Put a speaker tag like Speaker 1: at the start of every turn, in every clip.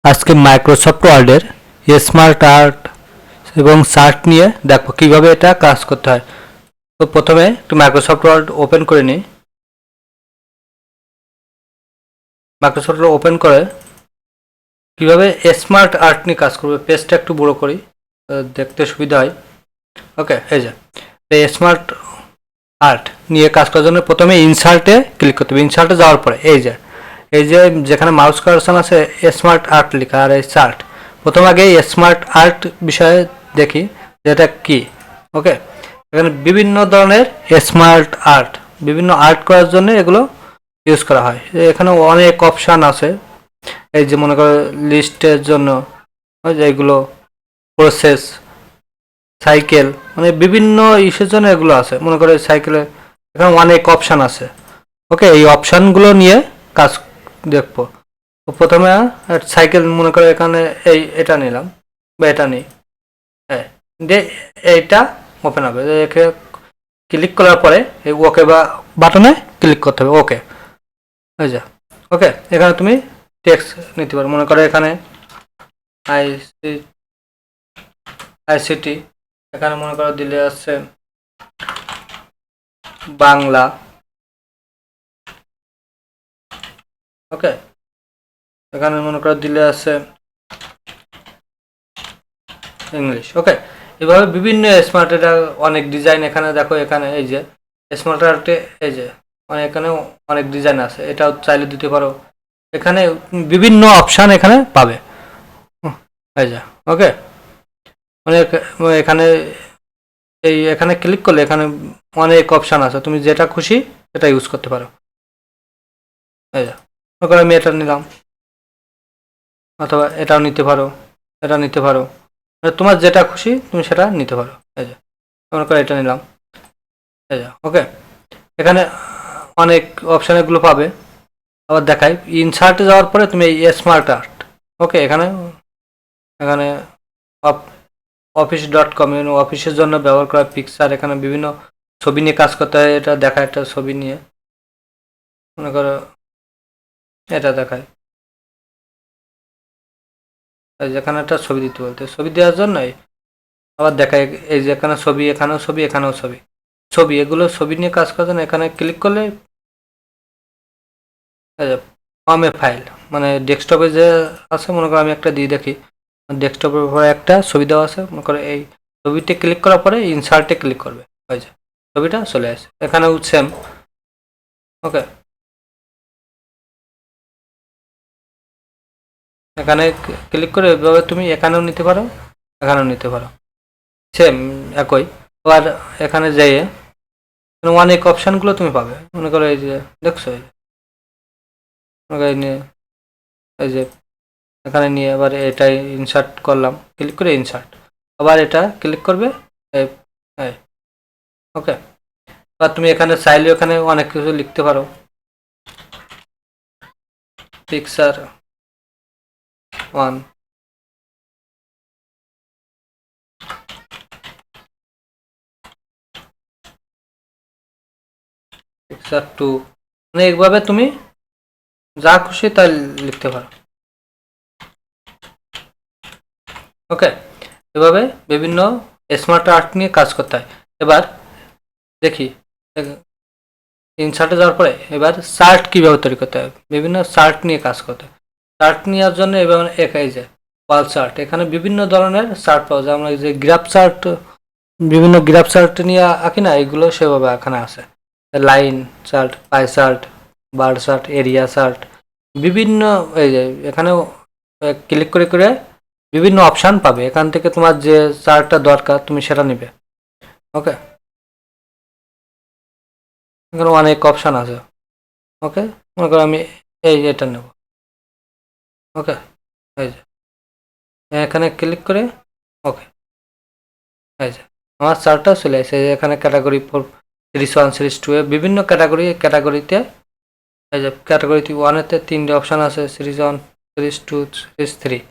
Speaker 1: আজকে মাইক্রোসফট ওয়ার্ডের smart art এবং চার্ট নিয়ে দেখো কিভাবে এটা কাজ করতে হয়। তো প্রথমে একটু মাইক্রোসফট ওয়ার্ড ওপেন করে নিই। মাইক্রোসফট ওয়ার্ড ওপেন করে কিভাবে স্মার্ট আর্ট নিয়ে কাজ করবে, পেজটা একটু বড় করি, দেখতে সুবিধা হয়। ওকে, এই যে স্মার্ট আর্ট নিয়ে কাজ করার জন্য প্রথমে ইনসার্টে ক্লিক করতে হবে। ইনসার্টে যাওয়ার পরে এই যে যেখানে মাউস কার্সন আছে স্মার্ট আর্ট লেখা আর এই চার্ট, প্রথম আগে স্মার্ট আর্ট বিষয়ে দেখি যেটা কি। ওকে, এখানে বিভিন্ন ধরনের স্মার্ট আর্ট, বিভিন্ন আর্ট করার জন্য এগুলো ইউজ করা হয়। এখানে অনেক অপশান আছে। এই যে মনে করো লিস্টের জন্য এগুলো, প্রসেস, সাইকেল, মানে বিভিন্ন ইস্যুর জন্য এগুলো আছে। মনে করো সাইকেলে এখানে অনেক অপশান আছে। ওকে, এই অপশানগুলো নিয়ে কাজ দেখবো। প্রথমে সাইকেল মনে করো এখানে এটা নিলাম বা এটা নিই, হ্যাঁ, দিয়ে এইটা ওপেন হবে। একে ক্লিক করার পরে এই ওকে বা বাটনে ক্লিক করতে হবে। ওকে, হয়ে যা। ওকে, এখানে তুমি টেক্সট নিতে পারো। মনে করো এখানে আইসিটি, এখানে মনে করো দিলে আছে বাংলা। ওকে, এখানে মনে করো দিলে আছে ইংলিশ। ওকে, এভাবে বিভিন্ন স্মার্ট এটা অনেক ডিজাইন এখানে দেখো। এখানে এই যে স্মার্ট আর্টে এই যে এখানে অনেক ডিজাইন আছে, এটাও চাইলে দিতে পারো। এখানে বিভিন্ন অপশান এখানে পাবে। এই যে ওকে, অনেক এখানে এখানে ক্লিক করলে এখানে অনেক অপশান আছে, তুমি যেটা খুশি সেটা ইউজ করতে পারো। এই যে আমি এটা নিলাম, অথবা এটাও নিতে পারো, এটা নিতে পারো, তোমার যেটা খুশি তুমি সেটা নিতে পারো। এই যে মনে করো এটা নিলাম। এই যে ওকে, এখানে অনেক অপশান এগুলো পাবে। আবার দেখাই, ইনসার্টে যাওয়ার পরে তুমি এই স্মার্ট আর্ট, ওকে, এখানে এখানে office.com অফিসের জন্য ব্যবহার করা পিকচার, এখানে বিভিন্ন ছবি নিয়ে কাজ করতে হয়। এটা দেখায় একটা ছবি নিয়ে, মনে করো এটা দেখায়, যেখানে একটা ছবি দিতে বলতে, ছবি দেওয়ার জন্য আবার দেখায় এই যে এখানে ছবি, এখানেও ছবি, এখানেও ছবি, ছবি, এগুলো ছবি নিয়ে কাজ করার জন্য এখানে ক্লিক করলে ফর্মে ফাইল, মানে ডেস্কটপে যে আছে, মনে করো আমি একটা দিয়ে দেখি। ডেস্কটপের উপরে একটা ছবি দেওয়া আছে, মনে করো এই ছবিতে ক্লিক করার পরে ইনসার্টে ক্লিক করবে, ওই যে ছবিটা চলে আসে। এখানেও সেম। ওকে, এখানে ক্লিক করে এভাবে তুমি এখানেও নিতে পারো, এখানেও নিতে পারো, সেম একই। আবার এখানে যেয়ে অনেক অপশানগুলো তুমি পাবে। মনে করো এই যে দেখছো, এই যে নিয়ে এই যে এখানে নিয়ে আবার এটাই ইনসার্ট করলাম, ক্লিক করে ইনসার্ট, আবার এটা ক্লিক করবে। ওকে, আর তুমি এখানে চাইলে এখানে অনেক কিছু লিখতে পারো। পিকচার 1, পিকচার 2, মানে এইভাবে তুমি যা খুশি তাই লিখতে পারো। ওকে, এভাবে বিভিন্ন স্মার্ট আর্ট নিয়ে কাজ করতে হয়। এবার দেখি ইনসার্টে যাওয়ার পরে এবার চার্ট কীভাবে তৈরি করতে হয়, বিভিন্ন চার্ট নিয়ে কাজ করতে হয়। চার্ট নেওয়ার জন্য এবার একাই যে ওয়াল চার্ট, এখানে বিভিন্ন ধরনের চার্ট পাওয়া যায়। আমরা যে গ্রাফ চার্ট, বিভিন্ন গ্রাফ চার্ট নিয়ে আঁকি না, এগুলো সেভাবে এখানে আছে। Line chart, pie chart, bar chart, area chart, বিভিন্ন এই যে এখানেও ক্লিক করে করে বিভিন্ন অপশান পাবে। এখান থেকে তোমার যে চার্টটা দরকার তুমি সেটা নিবে। ওকে, এখানে অনেক অপশান আছে। ওকে, মনে করো আমি এটা নেব। ওকে, এই যে এখানে ক্লিক করে ওকে, এই যে আমার চার্টটা চলে আসে। এখানে ক্যাটাগরি 4, সিরিজ 1, সিরিজ 2 এ বিভিন্ন ক্যাটাগরিতে এই যে ক্যাটাগরি 1-এতে 3টে অপশান আছে, সিরিজ 1, সিরিজ 2, সিরিজ 3।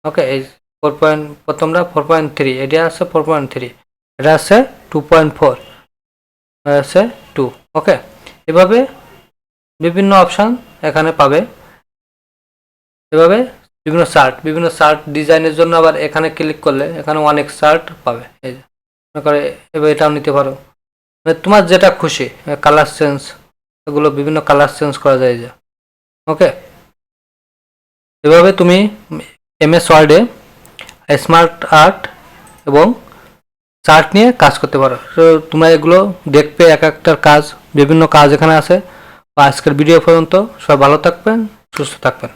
Speaker 1: ওকে, এই 4. প্রথমটা 4.3, এটা আছে 4.3, এটা আছে 2.4, আছে 2। ওকে, এভাবে বিভিন্ন অপশান এখানে পাবে। এভাবে বিভিন্ন শার্ট ডিজাইনের জন্য আবার এখানে ক্লিক করলে এখানে অনেক শার্ট পাবে। এই যে মনে করে এবার এটাও নিতে পারো, মানে তোমার যেটা খুশি কালার চেঞ্জ, এগুলো বিভিন্ন কালার চেঞ্জ করা যায় যে। ওকে, এভাবে তুমি এমএস ওয়ার্ডে স্মার্ট আর্ট এবং চার্ট নিয়ে কাজ করতে পারো। তো তোমরা এগুলো দেখবে, এক একটার কাজ, বিভিন্ন কাজ এখানে আছে। আজকের ভিডিও পর্যন্ত, সবাই ভালো থাকবেন, সুস্থ থাকবেন।